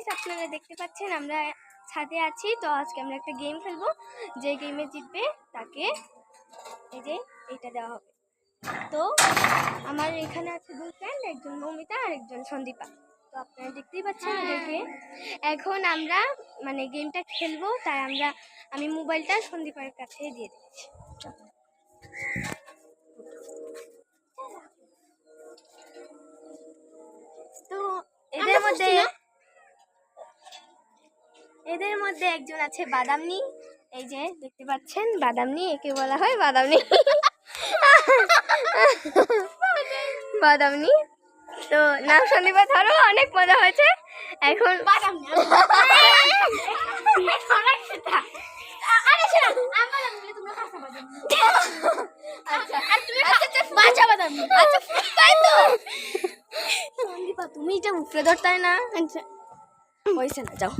Guys, আপনারা দেখতে পাচ্ছেন আমরা ছাদে আছি। তো আজকে আমরা একটা গেম খেলবো, যে গেমে জিতবে তাকে এই যে এইটা দেওয়া হবে। তো আমার এখানে আছে দুই ফ্রেন্ড, একজন মৌমিতা আর একজন সন্দীপা। তো আপনারা দেখতেই পাচ্ছেন ওদেরকে। এখন আমরা মানে গেমটা খেলবো, তাই আমি মোবাইলটা সন্দীপার কাছে দিয়ে দিচ্ছি। তো এদের মধ্যে একজন আছে বাদামনি। এই যে দেখতে পাচ্ছেন বাদামনি, একে বলা হয় বাদামনি। বাদামনি। তো নাম সন্দীপা, ধরো অনেক মজা হয়েছে। এখন সন্দীপা তুমি এটা উপরে ধরতে হয় না, হয়েছে না, যাও।